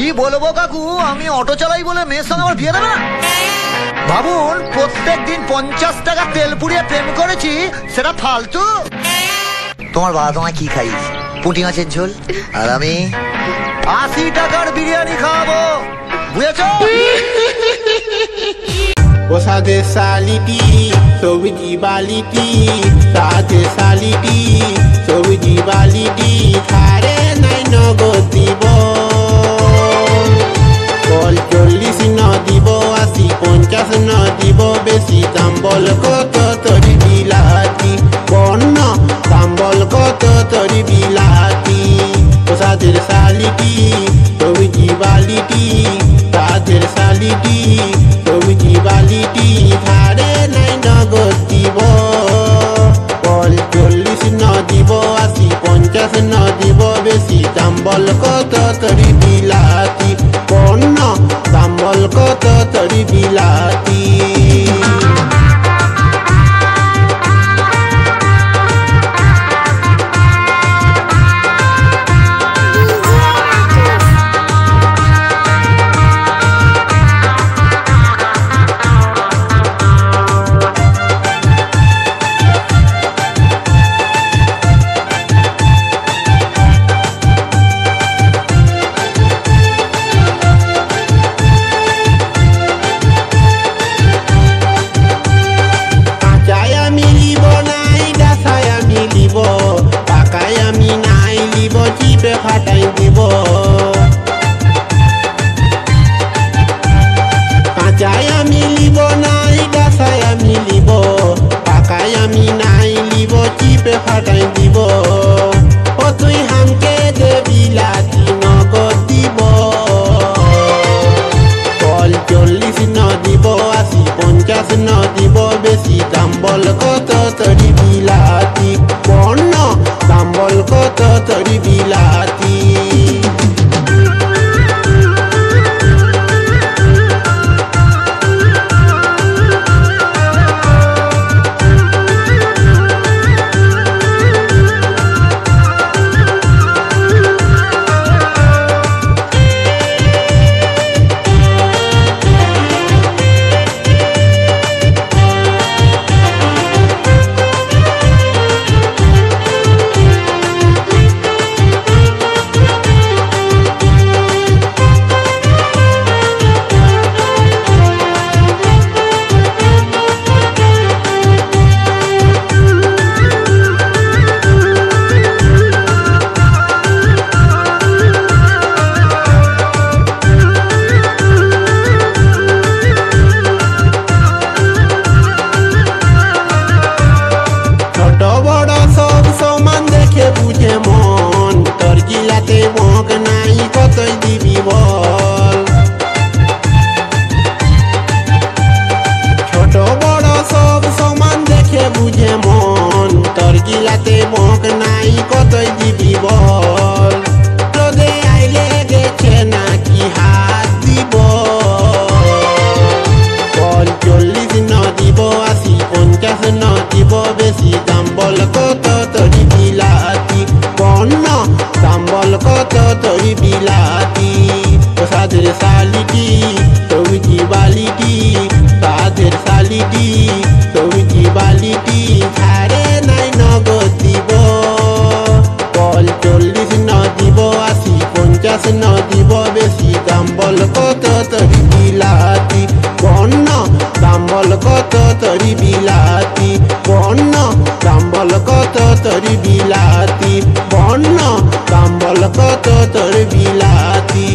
কি বলবো কাকু, আমি অটো চালাই বলে মেয়ের সঙ্গে আমার বিয়ে দেবে না? ভাবুন, প্রত্যেক দিন 50 টাকা তেল পুড়িয়ে প্রেম করেছি, সেটা ফালতু? তোমার বাবা তোমায় কি খাইস? পুঁটি মাছের ঝোল, আর আমি 80 টাকার বিরিয়ানি খাওয়াবো, বুঝেছো? সাদে সালিটি সবজি বালিটি, সাদে সালিটি সবজি বালিটি, খারে নাই নগদ দিব, 40 ন দিব, 80 50 ন দিব, বেশি দাম বল কত তরি বিলাতি, বন্য দাম বল কত তরি বিলাতি। সাদের সালিটি সবজি বালিটি, সাদের সালিটি সবজি বালিটি, ধারে নাই নগদ দিব, 40 ন দিব, 80 50 ন দিব, বেশি দাম বল কত তরি বিলাতি, বন্য দাম বল কত তরি বিলাতি। ফাটাই দিব, কাঁচাই আমি লিব নাই, ডাসাই আমি লিব, পাকাই আমি নাই লিব, চিপে ফাটাই দিব। ও তুই হামকে দে বিলাতি নগদ দিব, 40 ন দিব, 80 50 ন দিব, বেশি দাম বল কত তরি বিলাতি, বন্য দাম বল কত তরি বিলাতি। বেশি দাম বল কত তরি বিলাতি, বন্য দাম বল কত তরি বিলাতি। সাদের শালিটি সবজি বালিটি, সাদের শালিটি সবজি বালিটি, ধারে নাই নগদ দিব, 40 ন দিব, 80 50 ন দিব, বেশি দাম বল কত তরি বিলাতি, বন্য দাম বল কত তরি বিলাতি, বন্য দাম বল কত তরি বিলাতি, বন্য দাম বল কত তরি বিলাতি।